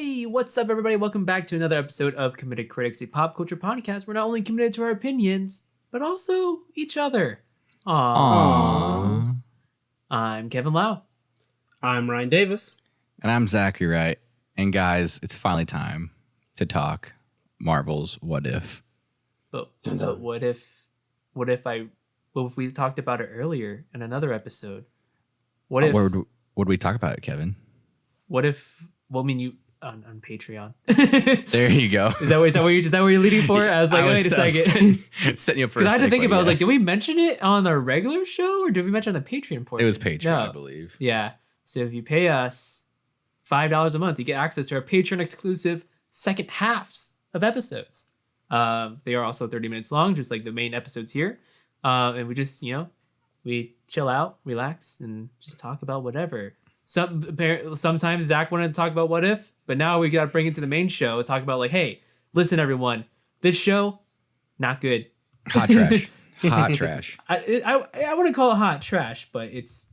Hey, what's up, everybody? Welcome back to another episode of Committed Critics, a pop culture podcast. We're not only committed to our opinions, but also each other. Aww. I'm Kevin Lau. I'm Ryan Davis. And I'm Zachary Wright. And guys, it's finally time to talk Marvel's What If. But what if we talked about it earlier in another episode? What if? Where would we talk about it, Kevin? What if? Well, I mean, you on Patreon. There you go. Is that what you're leading for? I was like, wait a second. Setting you up for a Because I had to think about. I was yeah. like, did we mention it on our regular show or did we mention on the Patreon portion? It was Patreon, No. I believe. Yeah. So if you pay us $5 a month, you get access to our Patreon exclusive second halves of episodes. They are also 30 minutes long, just like the main episodes here. And we just, we chill out, relax, and just talk about whatever. Sometimes Zach wanted to talk about What If, but now we got to bring it to the main show and talk about like, hey, listen, everyone, this show, not good. Hot trash. Hot trash. I wouldn't call it hot trash, but it's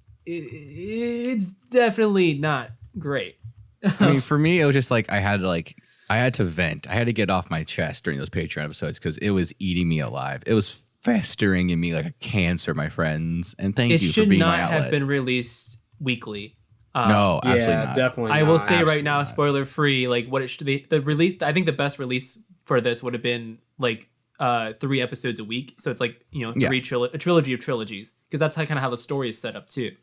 definitely not great. I mean, for me, it was just like I had to vent. I had to get off my chest during those Patreon episodes because it was eating me alive. It was festering in me like a cancer, my friends. And thank you for being my outlet. It should not have been released weekly. No, absolutely not. Definitely. I will say Absolutely right now, not. spoiler free, like what it should be. The release, I think the best release for this would have been like 3 episodes a week. So it's like a trilogy of trilogies, because that's kind of how the story is set up too.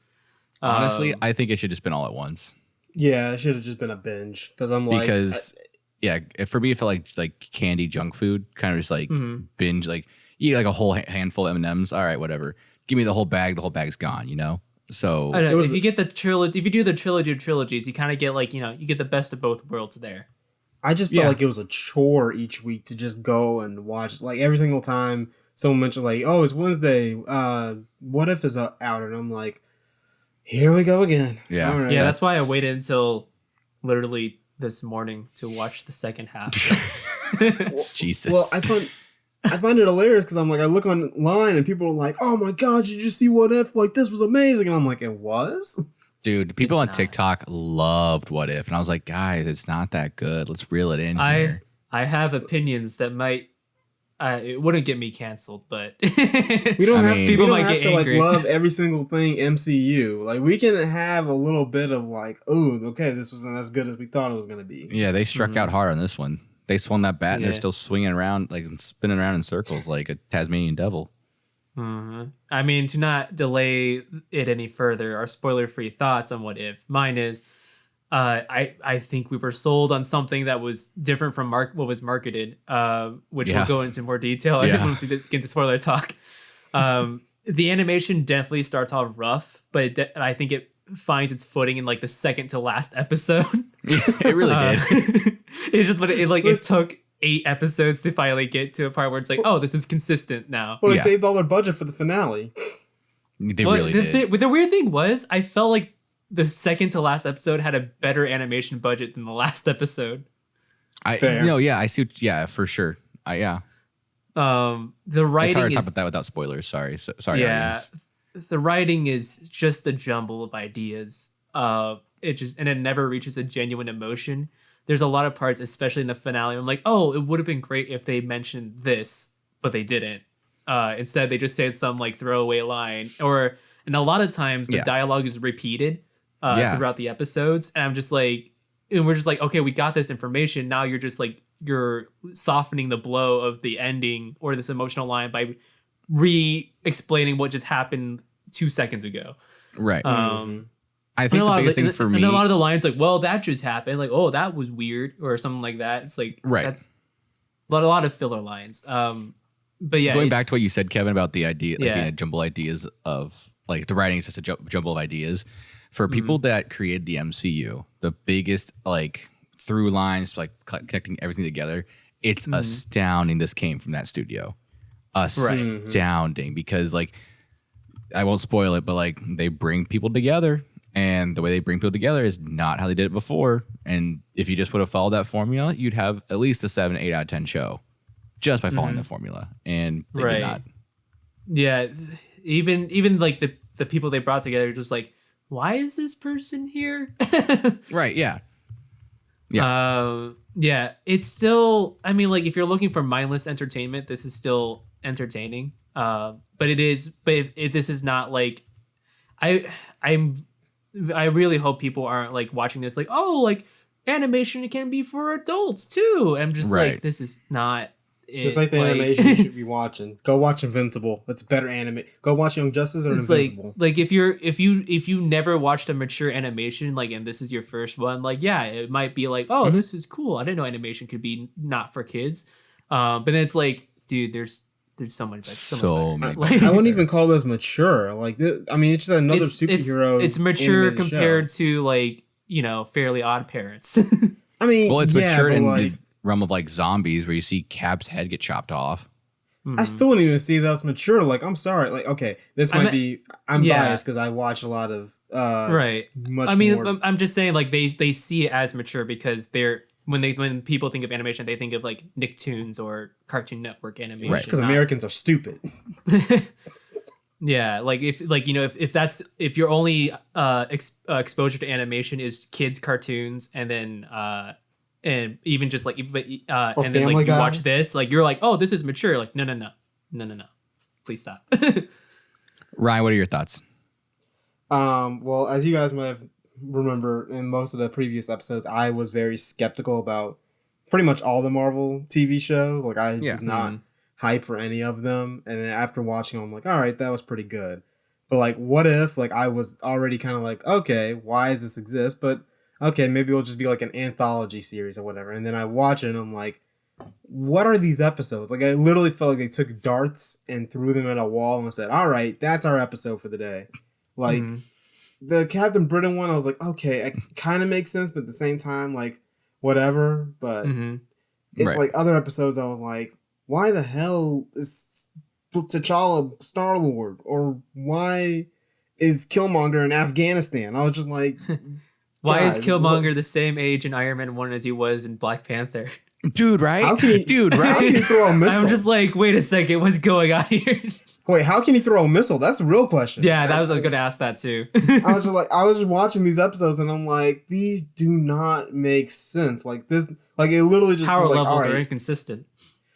Honestly, I think it should just been all at once. Yeah, it should have just been a binge because I'm like, For me, it felt like candy junk food, kind of just like binge, like eat like a whole handful of M&Ms. All right, whatever. Give me the whole bag. The whole bag's gone. So I don't know, if you get the trilogy, if you do the trilogy of trilogies, you kind of get like you get the best of both worlds there. I just felt like it was a chore each week to just go and watch. Like every single time someone mentioned like, oh, it's Wednesday. What If is out? And I'm like, here we go again. Yeah. All right, Yeah, that's why I waited until literally this morning to watch the second half. Jesus. Well, I find it hilarious because I'm like, I look online and people are like, oh my God, did you see What If? Like, this was amazing. And I'm like, it was? Dude, people It's on not. TikTok loved What If. And I was like, guys, it's not that good. Let's reel it in here. I have opinions that might it wouldn't get me canceled, but We People don't have, we don't might have get to angry. like love every single thing MCU. Like we can have a little bit of like, oh, okay, this wasn't as good as we thought it was gonna be. Yeah, they struck out hard on this one. They swung that bat and they're Yeah. still swinging around, like spinning around in circles like a Tasmanian devil. I mean, to not delay it any further, our spoiler-free thoughts on What If. Mine is, I think we were sold on something that was different from what was marketed, which we'll go into more detail. I didn't want to get into spoiler talk. The animation definitely starts off rough, but I think it finds its footing in like the second to last episode. It really did. It took 8 episodes to finally get to a part where it's like, oh, this is consistent now. Well, they Yeah. saved all their budget for the finale. They really did. The weird thing was, I felt like the second to last episode had a better animation budget than the last episode. Fair. I see. For sure. The It's writing hard to talk is about that without spoilers. Sorry. Sorry. yeah, Audience. the writing is just a jumble of ideas. It never reaches a genuine emotion. There's a lot of parts, especially in the finale, I'm like, oh, it would have been great if they mentioned this, but they didn't. Instead, they just said some like throwaway line, and a lot of times the dialogue is repeated throughout the episodes, and I'm just like, and we're just like, okay, we got this information. Now you're just like you're softening the blow of the ending or this emotional line by re-explaining what just happened 2 seconds ago. Right. Um, I think the biggest thing for me. and a lot of the lines like, well, that just happened, like, oh, that was weird, or something like that. It's like, Right. that's a lot of filler lines. But yeah, Going back to what you said, Kevin, about the idea, like Yeah. being a jumble ideas of like the writing is just a jumble of ideas. For people that created the MCU, the biggest like through lines, like connecting everything together, it's astounding. This came from that studio, astounding because like I won't spoil it, but like they bring people together, and the way they bring people together is not how they did it before. And if you just would have followed that formula, you'd have at least a 7, 8 out of 10 show just by following the formula, and they did not. Yeah, even like the people they brought together, just like, why is this person here? Right? Yeah. Yeah, it's still. I mean, like if you're looking for mindless entertainment, this is still entertaining. But it is. But this is not like I. I'm. I really hope people aren't like watching this like, oh, like animation can be for adults too. I'm just Right. like, this is not. It's like the animation you should be watching. Go watch Invincible. It's better anime. Go watch Young Justice or It's Invincible. like if you never watched a mature animation, like, and this is your first one, like, yeah, it might be like, oh, this is cool. I didn't know animation could be not for kids. But then it's like, dude, there's so much better. So many I wouldn't even call this mature. Like, I mean, it's just another superhero. It's mature animated compared show. to like Fairly Odd Parents. I mean, well, it's yeah, mature but in like, the realm of like zombies, where you see Cap's head get chopped off. I still wouldn't even see that's mature. Like, I'm sorry. Like, okay, this might be. I'm yeah. biased because I watch a lot of. Right. Much I mean, more. I'm just saying, like they see it as mature because they're when people think of animation, they think of like Nicktoons or Cartoon Network animation. Right, because Americans are stupid. Yeah, like if your only exposure to animation is kids cartoons and then and even just like and then like you watch this, like you're like, oh, this is mature. Like no, please stop. Ryan, what are your thoughts? Well, as you guys might have remember in most of the previous episodes, I was very skeptical about pretty much all the Marvel TV shows. Like I was not hyped for any of them, and then after watching them, I'm like, all right, that was pretty good. But like, what if like I was already kind of like, okay, why does this exist? But okay, maybe it'll just be like an anthology series or whatever. And then I watch it and I'm like, what are these episodes? Like I literally felt like they took darts and threw them at a wall and said, all right, that's our episode for the day. Like the Captain Britain one, I was like, okay, it kind of makes sense, but at the same time, like whatever. But it's like other episodes I was like, why the hell is T'Challa Star-Lord? Or why is Killmonger in Afghanistan? I was just like, why is Killmonger the same age in Iron Man 1 as he was in Black Panther? Dude, right? How can he throw a missile? I'm just like, wait a second, what's going on here? Wait, how can he throw a missile? That's a real question. Yeah, I was going to ask that too. I was just watching these episodes and I'm like, these do not make sense. Like this, like it literally just power was like, levels all right, are inconsistent.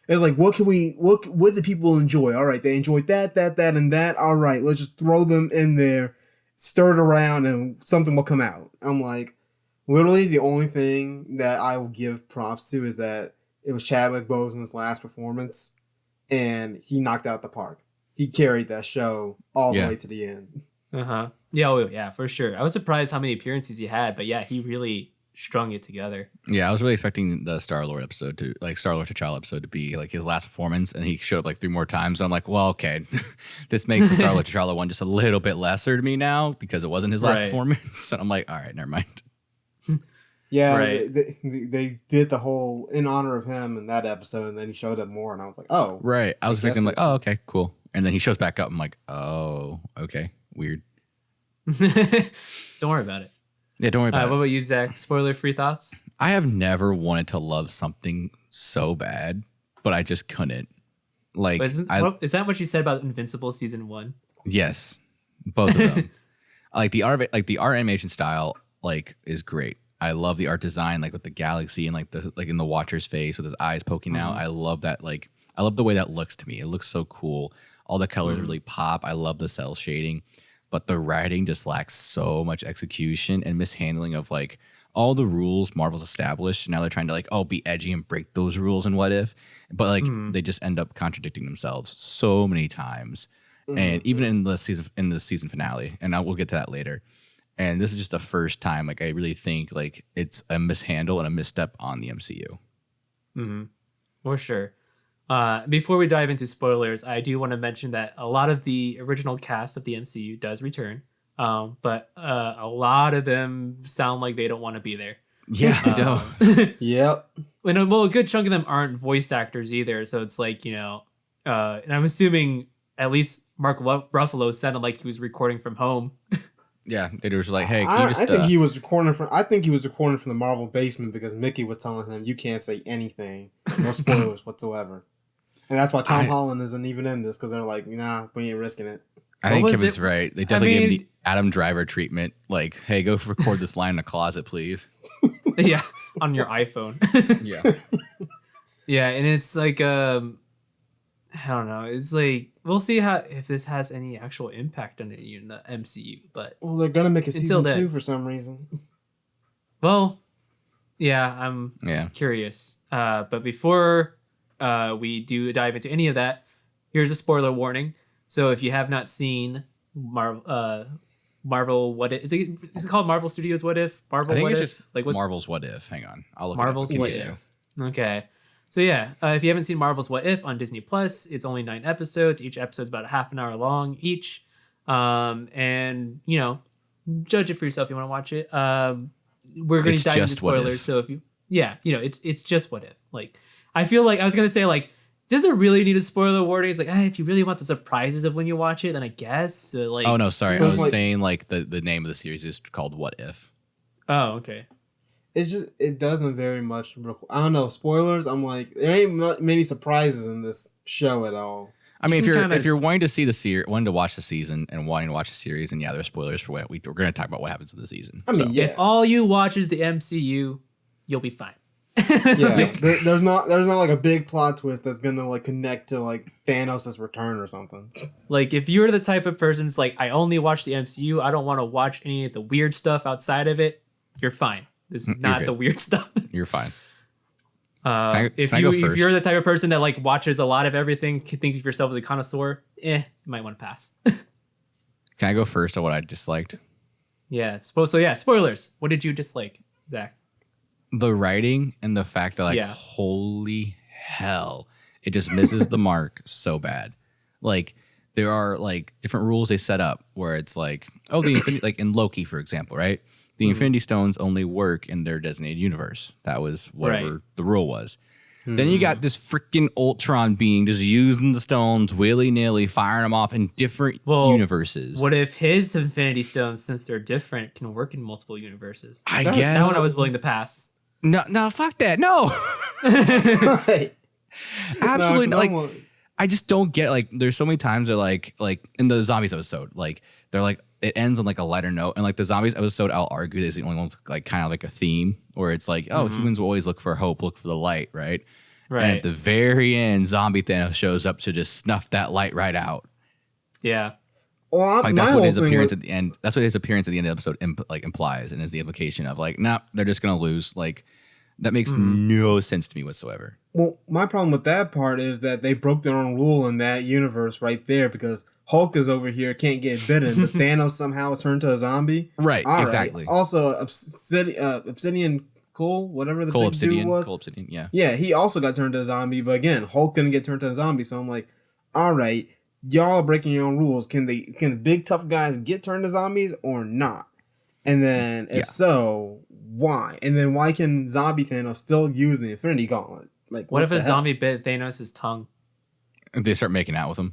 It's like, what do people enjoy? All right, they enjoyed that, and that. All right, let's just throw them in there, stir it around, and something will come out. I'm like, literally, the only thing that I will give props to is that it was Chadwick Boseman's last performance, and he knocked out the park. He carried that show all the way to the end. Yeah, for sure. I was surprised how many appearances he had, but yeah, he really strung it together. Yeah, I was really expecting the Star-Lord episode Star-Lord T'Challa episode to be like his last performance, and he showed up like 3 more times. And I'm like, well, okay, this makes the Star-Lord T'Challa one just a little bit lesser to me now because it wasn't his last performance. And I'm like, all right, never mind. Yeah, they did the whole in honor of him in that episode, and then he showed up more, and I was like, oh. Right. I was thinking like, oh, okay, cool. And then he shows back up. I'm like, oh, okay, weird. Don't worry about it. Yeah, don't worry about it. What about you, Zach? Spoiler-free thoughts? I have never wanted to love something so bad, but I just couldn't. Like, is that what you said about Invincible season 1? Yes, both of them. the art animation style is great. I love the art design, like with the galaxy and like in the Watcher's face with his eyes poking out. I love that. Like, I love the way that looks to me. It looks so cool. All the colors really pop. I love the cell shading. But the writing just lacks so much execution and mishandling of like all the rules Marvel's established. Now they're trying to like, be edgy and break those rules and what if. But like they just end up contradicting themselves so many times. And even in the season finale, and we'll get to that later. And this is just the first time like I really think like it's a mishandle and a misstep on the MCU. For sure. Before we dive into spoilers, I do want to mention that a lot of the original cast of the MCU does return, but a lot of them sound like they don't want to be there. Yeah, they don't. Yep. Well, a good chunk of them aren't voice actors either, so it's like, and I'm assuming at least Mark Ruffalo sounded like he was recording from home. Yeah, they were just like, "Hey, can you just?" I think he was recording from the Marvel basement because Mickey was telling him, "You can't say anything, no spoilers whatsoever." And that's why Tom Holland isn't even in this because they're like, "Nah, we ain't risking it." I think Kevin's right. They definitely gave him Adam Driver treatment. Like, hey, go record this line in a closet, please. Yeah, on your iPhone. Yeah. Yeah, and it's like I don't know. It's like we'll see how if this has any actual impact on it in the MCU. But Well, they're gonna make a until season then, 2 for some reason. well, yeah, I'm curious. But before we do dive into any of that, here's a spoiler warning. So if you have not seen Marvel What If, is it called Marvel Studios What If? Marvel I think What it's If? just Like what's Marvel's What If. Hang on. I'll look Marvel's it up. What If. Okay. So yeah, if you haven't seen Marvel's What If on Disney Plus, it's only 9 episodes. Each episode's about a half an hour long each. And judge it for yourself if you want to watch it. We're going to dive into spoilers. So if you, it's just What If. Like, I feel like I was going to say, like, does it really need a spoiler warning? It's like, if you really want the surprises of when you watch it, then I guess. Like, oh no, sorry. I was like, saying like the name of the series is called What If. Oh, okay. It's just it doesn't very much. I don't know, spoilers. I'm like, there ain't many surprises in this show at all. I mean, if you're wanting to see the series, wanting to watch the season, and wanting to watch the series, and there's spoilers for what we're going to talk about what happens in the season. I mean, if all you watch is the MCU, you'll be fine. Yeah, there's not like a big plot twist that's gonna like connect to like Thanos' return or something. Like if you're the type of person who's like, I only watch the MCU, I don't want to watch any of the weird stuff outside of it, you're fine. This is not the weird stuff. You're fine. If you're the type of person that like watches a lot of everything, think of yourself as a connoisseur, you might want to pass. Can I go first on what I disliked? Yeah. Spoilers. What did you dislike, Zach? The writing and the fact that like holy hell, it just misses the mark so bad. Like there are like different rules they set up where it's like, oh, the infinity, like in Loki, for example, right? The Infinity Stones only work in their designated universe. That was whatever the rule was. Then you got this freaking Ultron being just using the stones willy-nilly, firing them off in different universes. What if his Infinity Stones, since they're different, can work in multiple universes? I guess. That one I was willing to pass. No, fuck that. No. Right. Absolutely. Like, I just don't get, like, there's so many times they're like in the Zombies episode, like, they're like, it ends on like a lighter note, and like the Zombies episode, I'll argue is the only one like kind of like a theme where it's like, oh, humans will always look for hope, look for the light, right? Right. And at the very end, Zombie Thanos shows up to just snuff that light right out. Yeah. Well, like that's what his appearance at the end. That's what his appearance at the end of the episode implies, and is the implication of like, nah, they're just gonna lose. Like that makes no sense to me whatsoever. Well, my problem with that part is that they broke their own rule in that universe right there because Hulk is over here, can't get bitten, but Thanos somehow is turned to a zombie. Right, exactly. Also, Obsidian Cole, whatever the big dude was. Cole Obsidian, yeah. Yeah, he also got turned to a zombie, but again, Hulk couldn't get turned to a zombie, so I'm like, all right, y'all are breaking your own rules. Can the big tough guys get turned to zombies or not? And then, if so, why? And then why can zombie Thanos still use the Infinity Gauntlet? Like, what if a zombie bit Thanos' tongue? They start making out with him.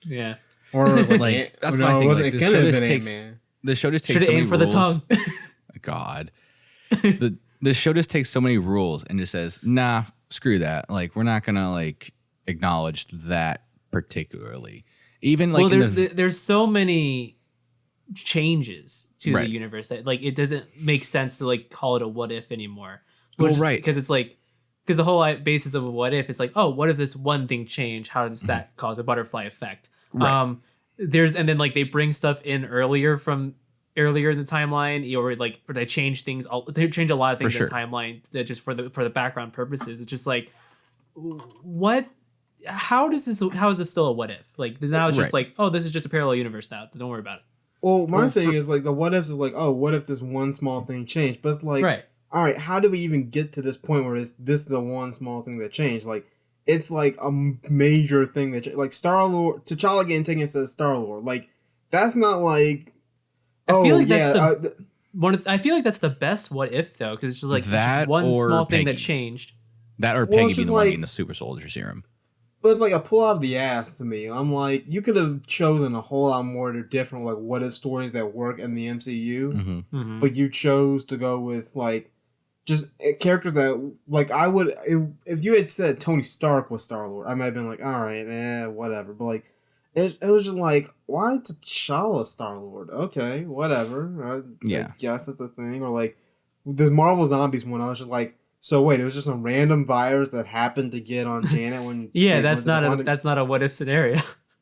Yeah. Or like that's my thing. Like, the show just takes so many rules. For the tongue. God, the show just takes so many rules and just says, nah, screw that. Like we're not gonna like acknowledge that particularly. Even like there's so many changes to the universe that like it doesn't make sense to like call it a what if anymore. Because it's like. Because the whole basis of a what if is like, oh, what if this one thing changed? How does that cause a butterfly effect? Right. And then like they bring stuff in earlier in the timeline, or they change things. They change a lot of things in the timeline that just for the background purposes. It's just like, what? How is this still a what if? Like now it's just like, oh, this is just a parallel universe now. Don't worry about it. Well, my thing is like the what ifs is like, oh, what if this one small thing changed? But it's like, all right, how do we even get to this point where this is the one small thing that changed? Like, it's like a major thing that like Star-Lord, T'Challa getting taken instead of Star-Lord. Like, that's not like, I feel like that's the best what if though, because it's just like just one small thing that changed. That or Peggy being the one getting the super soldier serum. But it's like a pull out of the ass to me. I'm like, you could have chosen a whole lot more different like what if stories that work in the MCU, but you chose to go with like. Just characters that, like, I would... If you had said Tony Stark was Star-Lord, I might have been like, alright, whatever. But, like, it was just like, why T'Challa Star-Lord? Okay, whatever. I guess that's a thing. Or like the Marvel Zombies one, I was just like, so wait, it was just a random virus that happened to get on Janet when Yeah, they went to the quantum. that's not a what if scenario.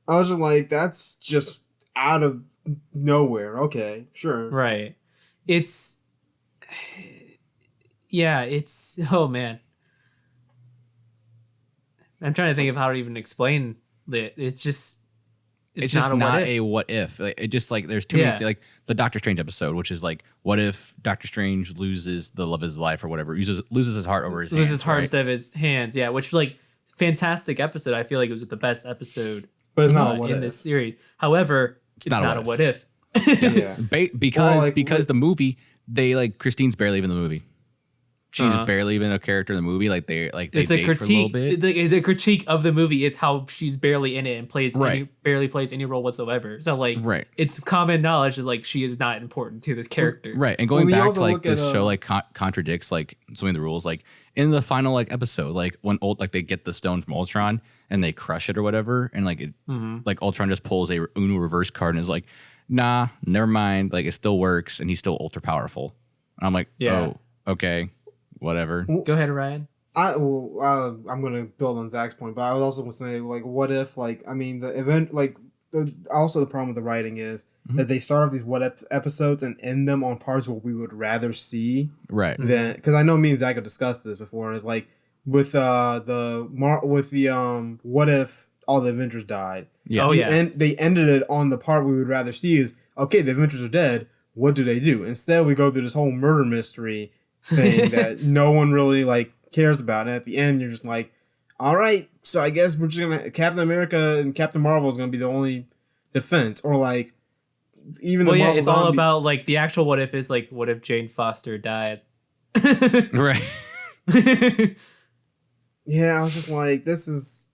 I was just like, that's just out of nowhere. Okay, sure. Right. It's yeah, it's oh man. I'm trying to think of how to even explain it. It's just not a what not if. a what if. Like, it just like there's too many like the Doctor Strange episode, which is like, what if Doctor Strange loses the love of his life or whatever, loses his heart over his Loses hands, his heart right? instead of his hands. Yeah, which like fantastic episode. I feel like it was the best episode But it's not a what in if. this series. However, it's not a what if. Yeah. Because the movie, they like Christine's barely even in the movie. She's barely even a character in the movie. Like they It's a date for a little critique. bit. It's a critique of the movie. Is how she's barely in it and Right. barely plays any role whatsoever. So like, Right. it's common knowledge that like she is not important to this character. Right. And going Well, you back also to like look this at, show like contradicts like so many of the rules. Like in the final like episode, like when they get the stone from Ultron and they crush it or whatever, and like it like Ultron just pulls a Uno reverse card and is like, nah, never mind. Like it still works and he's still ultra powerful. And I'm like, Yeah. oh, okay, whatever. Go ahead, Ryan. I'm gonna build on Zach's point, but I was also gonna say, like, what if, like, I mean, the event, like, also the problem with the writing is that they start off these what if episodes and end them on parts where we would rather see, Right. than, because I know me and Zach have discussed this before. Is like with what if all the Avengers died? Yeah. Oh, yeah. And they ended it on the part we would rather see is, okay, the Avengers are dead. What do they do? Instead, we go through this whole murder mystery thing that no one really like cares about, and at the end, you're just like, all right, so I guess we're just gonna Captain America and Captain Marvel is gonna be the only defense, or like even Well, the yeah, Marvel it's all zombie- about like the actual what if is like what if Jane Foster died. Right. Yeah, I was just like, this is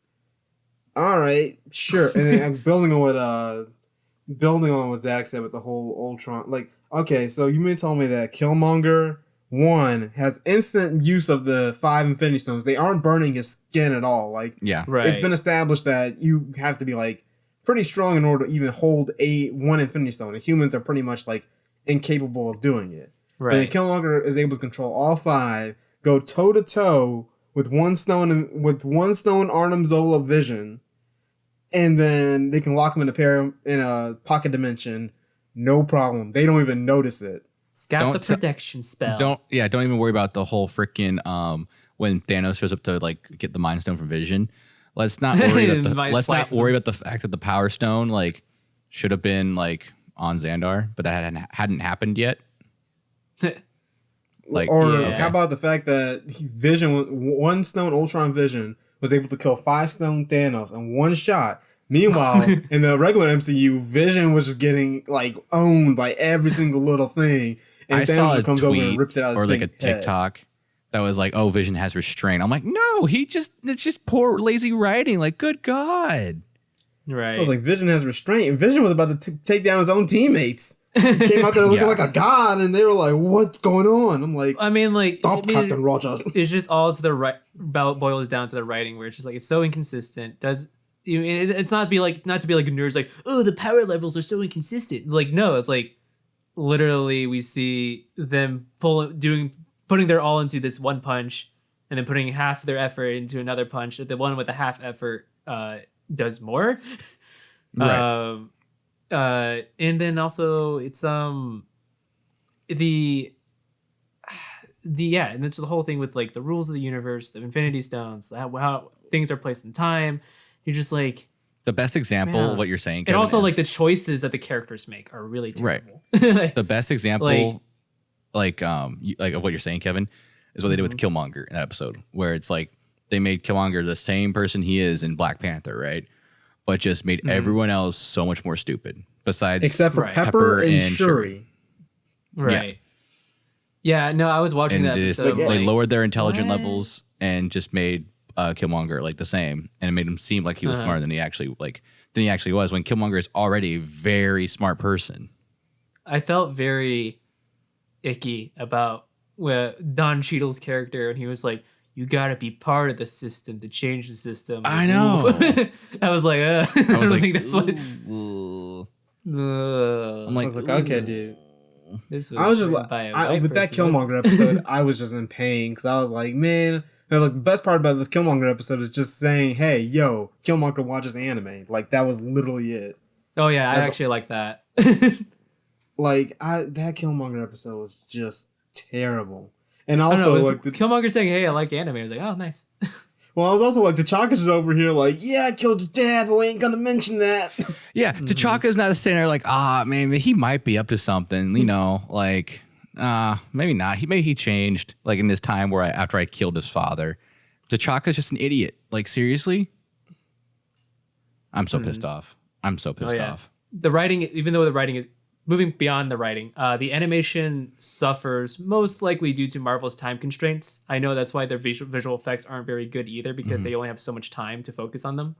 all right, sure, and then building on what Zach said with the whole Ultron, like, okay, so you may tell me that Killmonger 1 has instant use of the 5 Infinity Stones. They aren't burning his skin at all. Like, Yeah. Right. it's been established that you have to be like pretty strong in order to even hold one Infinity Stone. And humans are pretty much like incapable of doing it. Right. But then Killmonger is able to control all 5, go toe to toe with one stone Arnim Zola vision, and then they can lock him in a pocket dimension, no problem. They don't even notice it. It's got the protection spell. Don't even worry about the whole freaking when Thanos shows up to like get the Mind Stone from Vision. Let's not worry about the fact that the Power Stone like should have been like on Xandar, but that hadn't happened yet. Like, or yeah. how about the fact that one stone Ultron Vision was able to kill 5 stone Thanos in one shot. Meanwhile, in the regular MCU, Vision was just getting like owned by every single little thing, and I Thanos saw a just comes over and tweet rips it out of his or like a head. TikTok that was like, "Oh, Vision has restraint." I'm like, no, it's just poor lazy writing. Like, good God. Right. I was like, Vision has restraint. Vision was about to take down his own teammates. He came out there looking like a god, and they were like, "What's going on?" I'm like, I mean, like, stop, Captain Rogers. It's just all to the right. Boils down to the writing, where it's just like it's so inconsistent. It's not to be like nerds, like, oh, the power levels are so inconsistent. Like, no, it's like literally we see them putting their all into this one punch, and then putting half their effort into another punch. The one with a half effort does more. Right. And then also it's and it's the whole thing with like the rules of the universe, the Infinity Stones, how things are placed in time. You're just like, The best example of what you're saying, and Kevin, also is, like the choices that the characters make are really terrible. the best example, like of what you're saying, Kevin, is what they did with Killmonger in that episode, where it's like they made Killmonger the same person he is in Black Panther, right? But just made everyone else so much more stupid. Besides, Except for Pepper and Shuri. Right. Yeah. No, I was watching that episode. They lowered their intelligence levels and just made Killmonger like the same, and it made him seem like he was smarter than he actually was. When Killmonger is already a very smart person. I felt very icky about Don Cheadle's character, and he was like, you gotta be part of the system to change the system. Like, I know. I was like, I I don't was like, think that's what. "Ooh." I'm I like, was like, "Ooh." okay, dude. This was I was just written like, by a white with that person, wasn't Killmonger it? episode, I was just in pain because I was like, man. And like the best part about this Killmonger episode is just saying, "Hey, yo, Killmonger watches anime." Like that was literally it. Oh yeah, I That's- actually like that. Like that Killmonger episode was just terrible. And I don't also know, like Killmonger saying, "Hey, I like anime." I was like, "Oh, nice." I was also like the Chaka's is over here like, yeah, I killed your dad, but we ain't gonna mention that. Yeah, T'Chaka's not sitting there like, man, he might be up to something, like, maybe not. Maybe he changed, like, in this time where after I killed his father. T'Chaka's just an idiot. Like, seriously? I'm so pissed off. I'm so pissed off. The writing, even though the writing is moving beyond the writing, the animation suffers most likely due to Marvel's time constraints. I know that's why their visual effects aren't very good either, because they only have so much time to focus on them.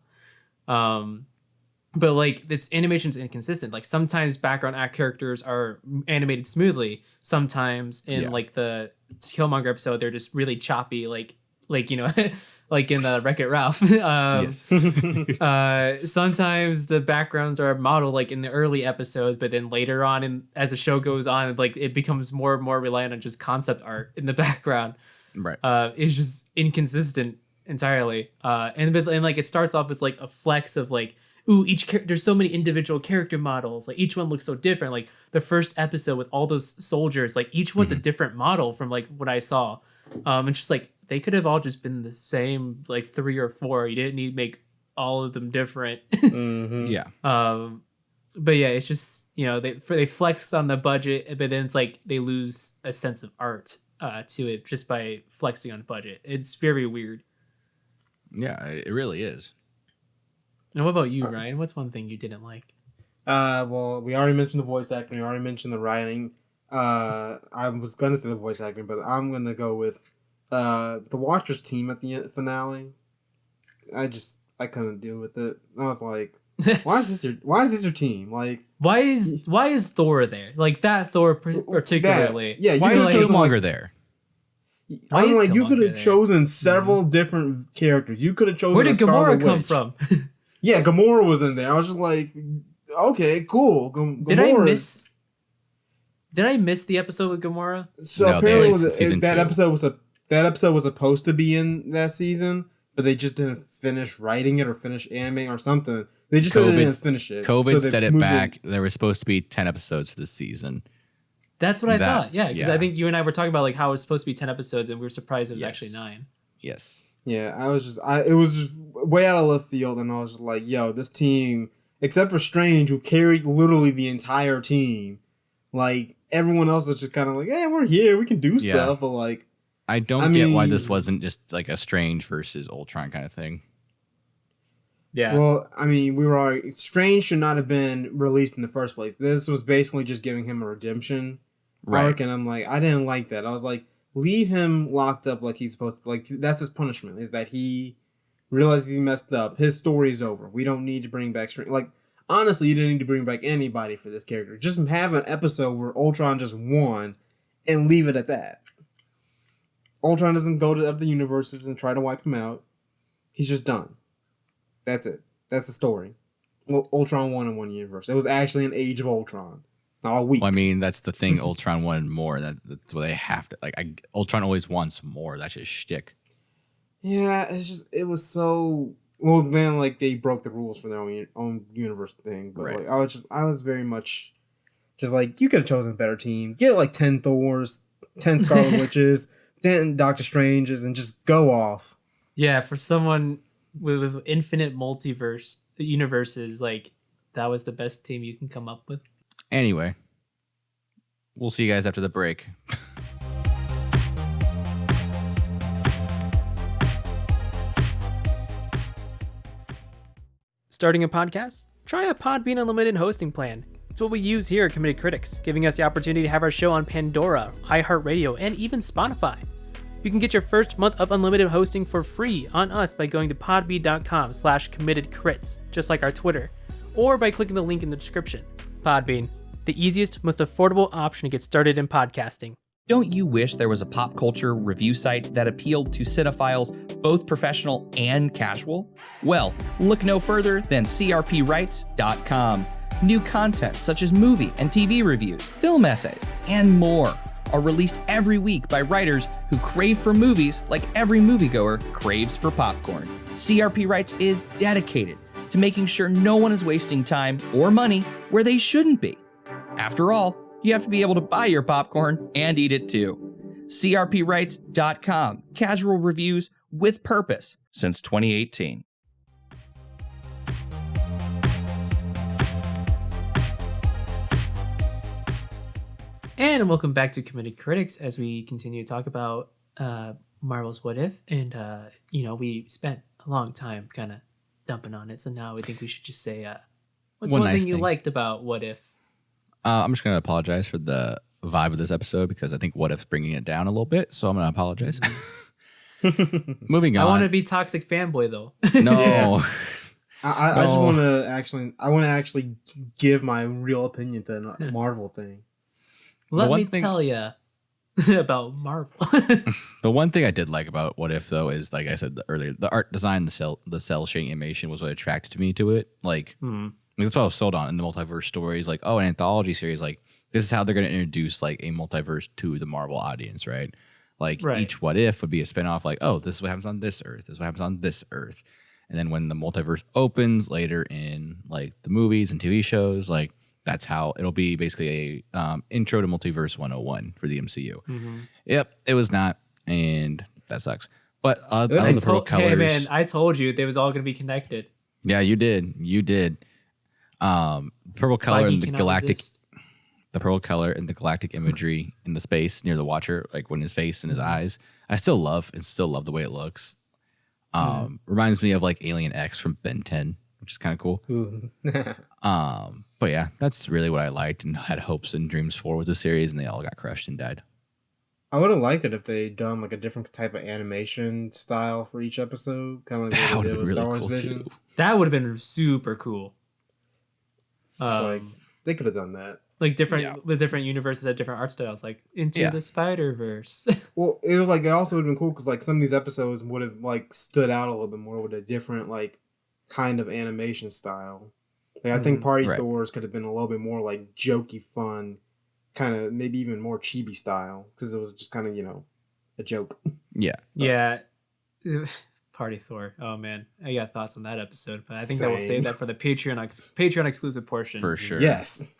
But like its animation's inconsistent. Like sometimes background act characters are animated smoothly. Sometimes in like the Killmonger episode, they're just really choppy, like like in the Wreck-It Ralph. Yes. Sometimes the backgrounds are modeled like in the early episodes, but then later on, and as the show goes on, like it becomes more and more reliant on just concept art in the background. Right. It's just inconsistent entirely. And like it starts off as like a flex of like, ooh, there's so many individual character models. Like each one looks so different. Like the first episode with all those soldiers, like each one's a different model from like what I saw. It's just like they could have all just been the same, like 3 or 4. You didn't need to make all of them different. Yeah. But yeah, it's just, they flexed on the budget, but then it's like they lose a sense of art to it just by flexing on budget. It's very weird. Yeah, it really is. And what about you, Ryan? What's one thing you didn't like? Well, we already mentioned the voice acting. We already mentioned the writing. I was gonna say the voice acting, but I'm gonna go with the Watchers team at the finale. I couldn't deal with it. I was like, why is this your team? Like, why is Thor there? Like that Thor particularly. Yeah, Why is like, Killmonger there? I'm is like, you Killmonger could have there? chosen several different characters. You could have chosen. Where did a Scarlet Gamora come Witch. from? Yeah, Gamora was in there. I was just like, okay, cool. Did I miss the episode with Gamora? So No, apparently, season that 2. episode was supposed to be in that season, but they just didn't finish writing it or finish animating or something. They just said they didn't finish it. COVID So they set it moved back. There were supposed to be 10 episodes for this season. That's what I That- thought. Yeah, because yeah. I think you and I were talking about like how it was supposed to be 10 episodes, and we were surprised it was Yes. actually 9. Yes. Yeah, it was just way out of left field, and I was just like, yo, this team, except for Strange, who carried literally the entire team, like, everyone else is just kind of like, hey, we're here, we can do Yeah. stuff, but like, I don't get why this wasn't just like a Strange versus Ultron kind of thing. Yeah. well, I mean, Strange should not have been released in the first place. This was basically just giving him a redemption arc, and I'm like, I didn't like that. I was like, leave him locked up like he's supposed to. Like, that's his punishment, is that he realizes he messed up. His story's over. We don't need to bring back Strange. Like, honestly, you didn't need to bring back anybody for this character. Just have an episode where Ultron just won and leave it at that. Ultron doesn't go to other universes and try to wipe him out. He's just done. That's it. That's the story. Well, Ultron won in one universe. It was actually an Age of Ultron. Not a week. Well, I mean, that's the thing. Ultron wanted more. That's what they have to. Like, Ultron always wants more. That's his shtick. Yeah, it was so. Well, then, like, they broke the rules for their own universe thing. But, Right. like, I was very much just like, you could have chosen a better team. Get, like, 10 Thors, 10 Scarlet Witches, 10 Doctor Stranges, and just go off. Yeah, for someone with infinite universes, like that was the best team you can come up with. Anyway, we'll see you guys after the break. Starting a podcast? Try a Podbean Unlimited hosting plan. It's what we use here at Committed Critics, giving us the opportunity to have our show on Pandora, iHeartRadio, and even Spotify. You can get your first month of unlimited hosting for free on us by going to podbean.com/committedcrits, just like our Twitter, or by clicking the link in the description. Podbean, the easiest, most affordable option to get started in podcasting. Don't you wish there was a pop culture review site that appealed to cinephiles, both professional and casual? Well, look no further than crpwrites.com. New content such as movie and TV reviews, film essays, and more are released every week by writers who crave for movies like every moviegoer craves for popcorn. CRP Writes is dedicated to making sure no one is wasting time or money where they shouldn't be. After all, you have to be able to buy your popcorn and eat it too. crpwrites.com. Casual reviews with purpose since 2018. And welcome back to Committed Critics as we continue to talk about Marvel's What If. And, we spent a long time kind of dumping on it. So now we think we should just say, what's one thing you liked about What If? I'm just going to apologize for the vibe of this episode because I think What If's bringing it down a little bit. So I'm going to apologize. Moving on. I want to be toxic fanboy, though. No. Yeah. I just want to actually give my real opinion to the Marvel thing. Let me tell you about Marvel. The one thing I did like about What If, though, is, like I said earlier, the art design, the cell shading animation was what attracted me to it. Like, that's what I was sold on in the multiverse stories. Like, an anthology series. Like, this is how they're going to introduce, like, a multiverse to the Marvel audience, right? Like, each What If would be a spinoff. Like, this is what happens on this Earth. This is what happens on this Earth. And then when the multiverse opens later in, like, the movies and TV shows, like, that's how it'll be basically a intro to Multiverse 101 for the MCU. Mm-hmm. Yep, it was not, and that sucks. But I love the purple colors. Hey, man, I told you they was all going to be connected. Yeah, you did. Purple color and the galactic... The purple color and the galactic imagery in the space near the Watcher, like when his face and his eyes, I still love the way it looks. Reminds me of like Alien X from Ben 10, which is kind of cool. But yeah, that's really what I liked and had hopes and dreams for with the series, and they all got crushed and died. I would have liked it if they'd done like a different type of animation style for each episode, kind of like what they did with Star Wars Visions. That would have been super cool. Like they could have done that. Like with different universes at different art styles, like Into the Spider-Verse. Well, it was like it also would have been cool because like some of these episodes would have like stood out a little bit more with a different like kind of animation style. Like I think Party Thors could have been a little bit more like jokey, fun, kind of maybe even more chibi style because it was just kind of a joke. Yeah. Party Thor. Oh man, I got thoughts on that episode, but I think I will save that for the Patreon exclusive portion for sure. Yes.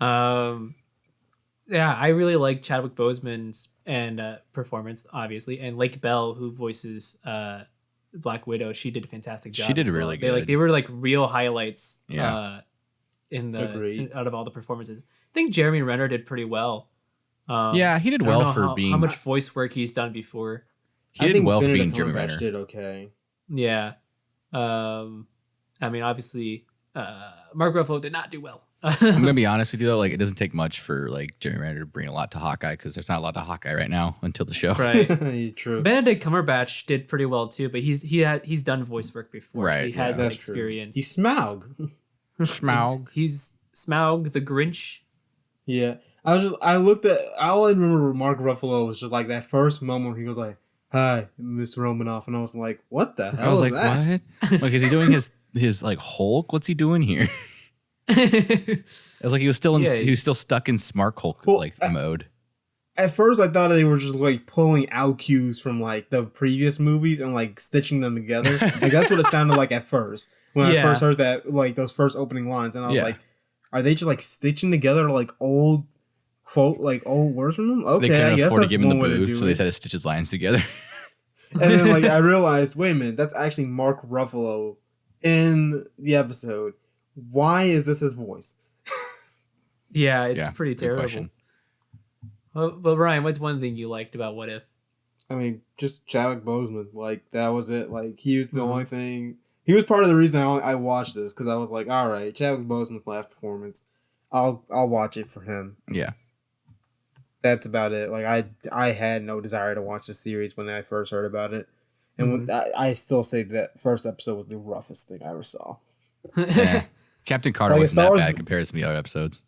Yeah, I really like Chadwick Boseman's performance, obviously, and Lake Bell, who voices Black Widow. She did a fantastic job. She did really good. They were like real highlights. Agreed. Out of all the performances, I think Jeremy Renner did pretty well. He did well for being how much voice work he's done before. He did well for being Jeremy Renner. Did okay. Yeah, I mean, obviously, Mark Ruffalo did not do well. I'm gonna be honest with you though, like it doesn't take much for like Jeremy Renner to bring a lot to Hawkeye because there's not a lot to Hawkeye right now until the show. Right. True. Benedict Cumberbatch did pretty well too, but he's done voice work before, so he has that experience. He's Smaug. He's Smaug the Grinch. Yeah, I looked at all I remember with Mark Ruffalo was just like that first moment where he was like, "Hi, Mr. Romanoff," and I was like, "What the hell?" I was like, that? "What? Like, is he doing his like Hulk? What's he doing here?" It was like he was still stuck in Smart Hulk mode. At first, I thought they were just like pulling out cues from like the previous movies and like stitching them together. Like that's what it sounded like at first when I first heard that, like those first opening lines, and I was like, "Are they just like stitching together like old words from them?" Okay, they couldn't I guess afford that's to give him the one way to booze, do so it. they had to stitch his lines together. And then like I realized, wait a minute, that's actually Mark Ruffalo in the episode. Why is this his voice? Yeah, it's pretty terrible. Question. Well, Ryan, what's one thing you liked about What If? I mean, just Chadwick Boseman. Like that was it. Like he was the only thing. He was part of the reason I watched this because I was like, all right, Chadwick Boseman's last performance. I'll watch it for him. Yeah. That's about it. Like I had no desire to watch the series when I first heard about it, and I still say that first episode was the roughest thing I ever saw. Yeah. Captain Carter Like, wasn't Star that Wars- bad compared to the other episodes.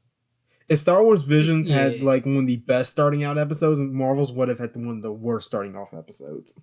If Star Wars Visions had Yeah. like one of the best starting out episodes, Marvel's What If had one of the worst starting off episodes.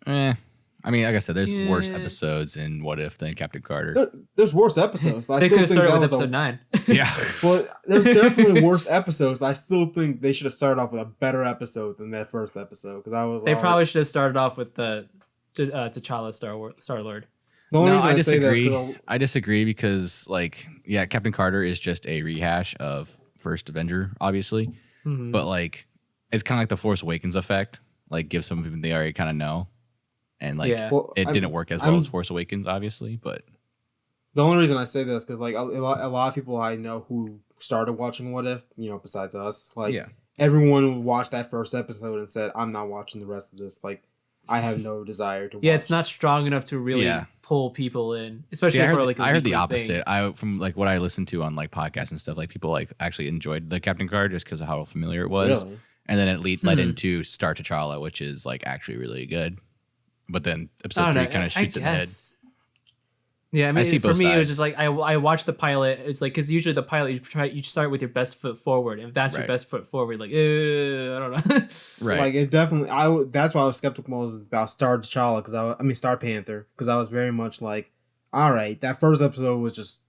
I mean, like I said, there's worse Yeah. episodes in What If than Captain Carter. There's worse episodes, but I They still could have think started that with was episode 9. Yeah. Well, there's definitely worse episodes, but I still think they should have started off with a better episode than that first episode because I was. They probably should have started off with the T'Challa Star Lord. The only No, reason I say that is disagree. 'cause I disagree because, like, yeah, Captain Carter is just a rehash of First Avenger, obviously, Mm-hmm. but like, it's kind of like the Force Awakens effect. Like, give something they already kind of know, and like, Yeah. Well, it I'm- didn't work as well as Force Awakens, obviously. But The only reason I say this because like a lot of people I know who started watching What If, besides us, like yeah, everyone watched that first episode and said, "I'm not watching the rest of this." Like, I have no desire to. Yeah, watch. it's not strong enough to really Yeah. pull people in, especially See, I for heard, like a I heard the weekly opposite. thing. From like what I listened to on like podcasts and stuff, like people like actually enjoyed the Captain Carter just because of how familiar it was, Really? and then it led into Star T'Challa, which is like actually really good. But then I episode don't 3 know. kind of shoots in the head. Yeah, I mean, see for both me, it was sides. just like I watched the pilot. It's like because usually the pilot you start with your best foot forward, and if that's your Right. best foot forward, like I don't know. Right. Like it definitely. That's why I was skeptical about Star T'Challa because Star Panther because I was very much like, all right, that first episode was just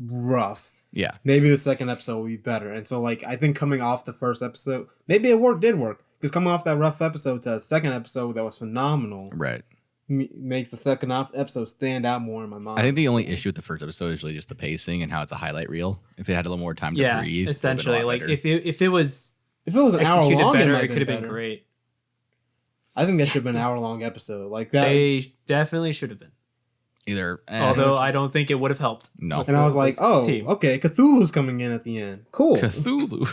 rough. Yeah. Maybe the second episode will be better. And so like I think coming off the first episode, maybe it did work because coming off that rough episode to a second episode that was phenomenal Right. makes the second episode stand out more in my mind. I think the only issue with the first episode is really just the pacing and how it's a highlight reel. If it had a little more time to Yeah, breathe, it would've been a essentially, lot like better. if it was if it was an hour executed long, better, might it could have been better. great. I think that should have been an hour long episode like that. They definitely should have been. Either, Although I don't think it would have helped. No. with and I was like, this oh, team. okay, Cthulhu's coming in at the end. Cool. Cthulhu.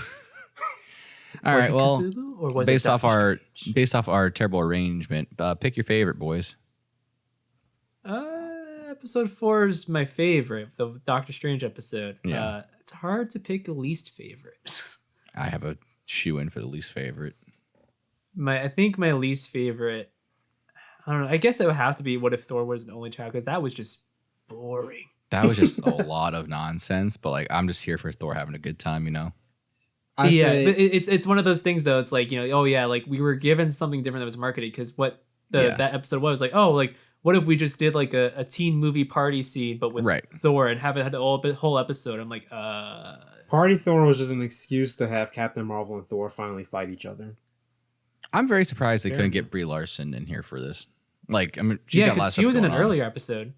All Was right. it Well, Cthulhu, or was it based off Doctor Strange? based off our terrible arrangement, pick your favorite, boys. Episode 4 is my favorite, the Doctor Strange episode. Yeah. It's hard to pick a least favorite. I have a shoe in for the least favorite. I think my least favorite, I don't know. I guess it would have to be What If Thor Was an Only Child, because that was just boring. That was just a lot of nonsense, but like I'm just here for Thor having a good time, you know. I Yeah, say, but it's one of those things though. It's like, oh yeah, like we were given something different that was marketed, because what Yeah. that episode was like, oh, like what if we just did like a teen movie party scene but with Right. Thor and have it had the whole episode. I'm like, Party Thor was just an excuse to have Captain Marvel and Thor finally fight each other. I'm very surprised they Fair couldn't enough. get Brie Larson in here for this. Like, I mean, she yeah, got a lot of because she stuff was in an going on. earlier episode.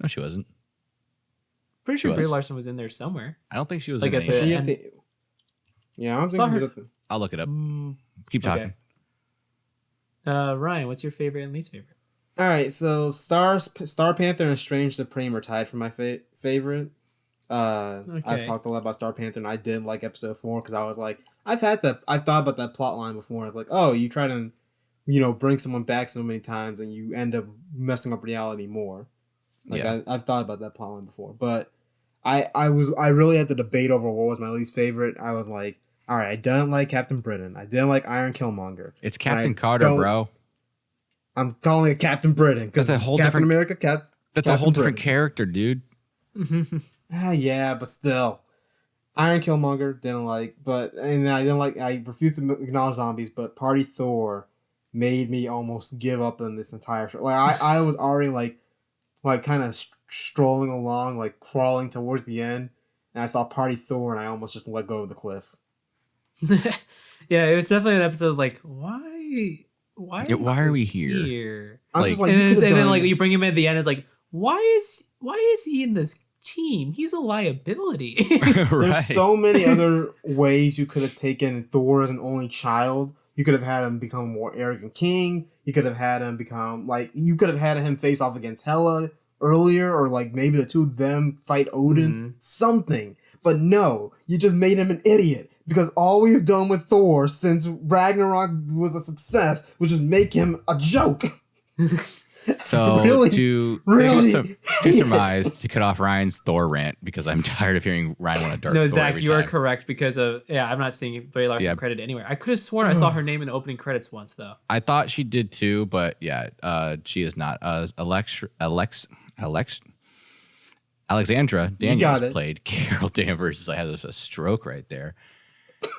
No, she wasn't. Pretty sure She Brie was. Larson was in there somewhere. I don't think she was Like in at any. the- She and- at the, yeah, I don't Saw think he was her- at the. I'll look it up. Mm, Keep talking. okay. Ryan, what's your favorite and least favorite? All right, so Star Panther and Strange Supreme are tied for my favorite. I've Okay. talked a lot about Star Panther, and I did like episode 4 because I was like, I've thought about that plot line before. It's like, oh, you try to, bring someone back so many times, and you end up messing up reality more. Like Yeah. I've thought about that plot line before, but I really had to debate over what was my least favorite. I was like, all right, I didn't like Captain Britain. I didn't like Iron Killmonger. It's Captain I Carter, don't- bro. I'm calling it Captain Britain because That's a whole Captain different- America. That's a Captain whole different Britain. character, dude. Yeah, but still, Iron Killmonger didn't like, I refused to acknowledge zombies, but Party Thor made me almost give up on this entire show. Like I was already like kind of strolling along, like crawling towards the end, and I saw Party Thor, and I almost just let go of the cliff. Yeah, it was definitely an episode like, why Yeah, is why are we this here? here? I'm Like- just like, and you then, could've and then done- like you bring him at the end, it's like, why is he in this team? He's a liability. There's Right. so many other ways you could have taken Thor as an only child. You could have had him become a more arrogant king. You could have had him you could have had him face off against Hela earlier, or like maybe the two of them fight Odin, something. But no, you just made him an idiot because all we've done with Thor since Ragnarok was a success was just make him a joke. So Really? to surmise, to cut off Ryan's Thor rant, because I'm tired of hearing Ryan want to dart No, Thor Zach, every you are time. correct because of I'm not seeing Brie Larson Yeah. credit anywhere. I could have sworn I saw her name in the opening credits once though. I thought she did too, but yeah, she is not. Alexandra got Daniels it. played Carol Danvers. I had a stroke right there.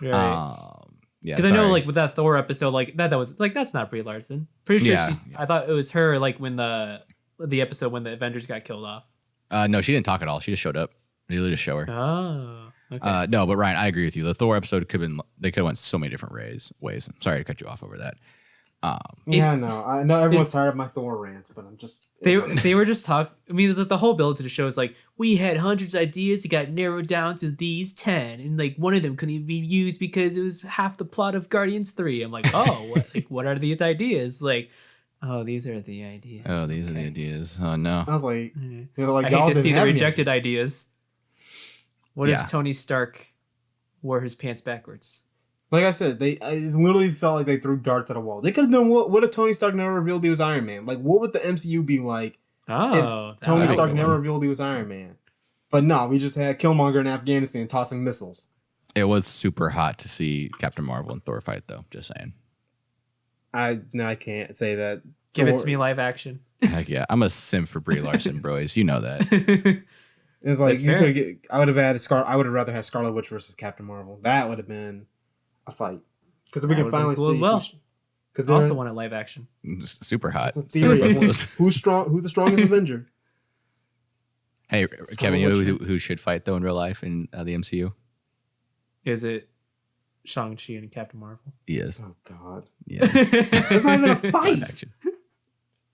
Right. Yeah, Because I know, sorry. like with that Thor episode, like that was like that's not Brie Larson. Pretty sure Yeah, she's. yeah. I thought it was her, like when the episode when the Avengers got killed off. No, she didn't talk at all. She just showed up. They literally just show her. Oh, okay. No, but Ryan, I agree with you. The Thor episode they could have went so many different ways. I'm sorry to cut you off over that. Yeah, It's- no, I know everyone's it's- tired of my Thor rants, but I'm just They were just talking. I mean, it's like the whole build to the show is like we had hundreds of ideas. It got narrowed down to these 10, and like one of them couldn't even be used because it was half the plot of Guardians 3. I'm like, oh, what are these ideas? Like, oh, these are the ideas. Oh, these are the ideas. Oh no. I was like, Mhm. like I y'all hate to didn't see the have any. rejected ideas. What Yeah. if Tony Stark wore his pants backwards? Like I said, it literally felt like they threw darts at a wall. They could have done what if Tony Stark never revealed he was Iron Man? Like, what would the MCU be like Oh, if Tony would be a Stark good never one. revealed he was Iron Man? But no, we just had Killmonger in Afghanistan tossing missiles. It was super hot to see Captain Marvel and Thor fight, though. Just saying. I can't say that. give it Thor- to me live action. Heck yeah, I'm a sim for Brie Larson, bros. You know that. It's like That's you fair. could get. I would have had I would have rather had Scarlet Witch versus Captain Marvel. That would have been a fight because we That can would've been finally cool as see. well. Because I also wanted live action. Super hot. That's a theory. Super Everyone- close. who's strong? Who's the strongest Avenger? Hey, Kevin, you know Witch. who should fight though in real life in the MCU? Is it Shang-Chi and Captain Marvel? He is. Oh God, Yes. that's not even a fight. Live action.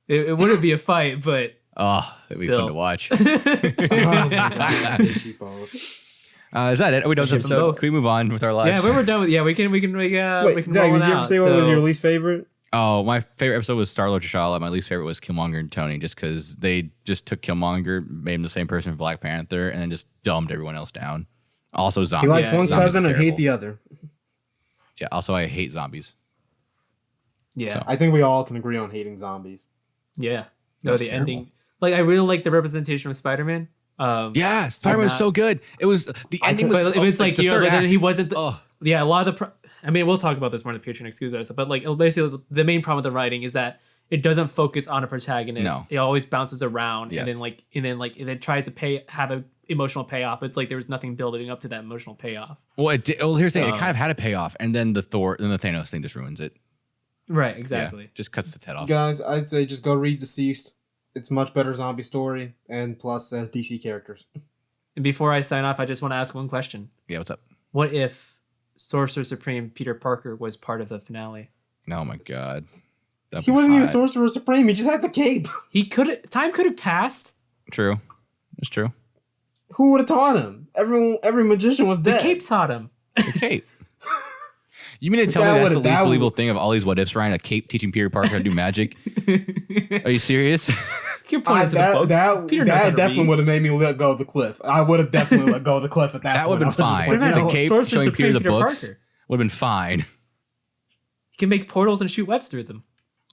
It wouldn't be a fight, but Oh, it'd be fun Still. to watch. Oh, my God, cheapos. Is that it? Are we done with Ship this them episode? both. Can we move on with our lives? yeah, when we're done with we can Wait, we can Zach, roll did it you ever out. say what was So- your least favorite? Oh, my favorite episode was Star-Lord T'Challa. My least favorite was Killmonger and Tony, just because they just took Killmonger, made him the same person for Black Panther, and then just dumbed everyone else down. Also, He zombies. likes Yeah, one Zombies cousin is and hate terrible. the other. Yeah. Also, I hate zombies. Yeah, So- I think we all can agree on hating zombies. yeah. That No, was the terrible. ending. Like I really like the representation of Spider-Man. Yeah, Spider-Man was not- so good. It was the ending was. But it was like the you know, third but then act. he wasn't. Oh. Yeah, a lot of the. I mean, we'll talk about this more in the Patreon. Excuse us, but like basically, the main problem with the writing is that it doesn't focus on a protagonist. No. It always bounces around, Yes. and then it tries to have an emotional payoff. It's like there was nothing building up to that emotional payoff. Well, here's the thing. It kind of had a payoff, and then the Thanos thing just ruins it. Right. Yeah, Exactly. just cuts its head off. Guys, I'd say just go read Deceased. It's much better zombie story, and plus has DC characters. And before I sign off, I just want to ask one question: Yeah, what's up? What if Sorcerer Supreme Peter Parker was part of the finale? Oh my god. That'd He be wasn't even hot. Sorcerer Supreme. He just had the cape. Time could have passed. True. It's true. Who would have taught him? Every magician was The dead. cape taught him. The cape. You mean to tell That me that's the would've- least that believable would- thing of all these what ifs, Ryan? A cape teaching Peter Parker how to do magic? Are you serious? You're pointing to the books. that Peter knows how to definitely read. would have made me let go of the cliff. I would have definitely let go of the cliff at that That point. would have been fine. I was just like, The No, cape Sorcerer showing Peter Supreme the Peter books Parker. would have been fine. You can make portals and shoot webs through them.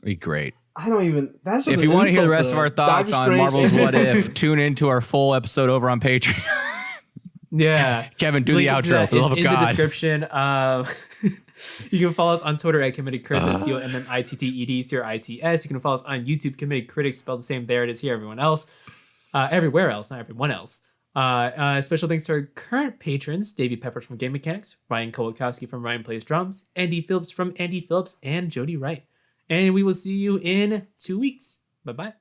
Be great. I don't even. That's just If an you want to hear the insult rest to of our thoughts Doctor on Strange Marvel's and- What If, tune into our full episode over on Patreon. Yeah. Kevin, do the Link to outro that for the is love of in God. the description. You can follow us on Twitter at Committed Chris, COMMITTED, CRITS. You can follow us on YouTube, Committed Critics, spelled the same. There it is here, everyone else. Everywhere else, not everyone else. Special thanks to our current patrons, Davey Peppers from Game Mechanics, Ryan Kolakowski from Ryan Plays Drums, Andy Phillips from Andy Phillips, and Jody Wright. And we will see you in 2 weeks. Bye-bye.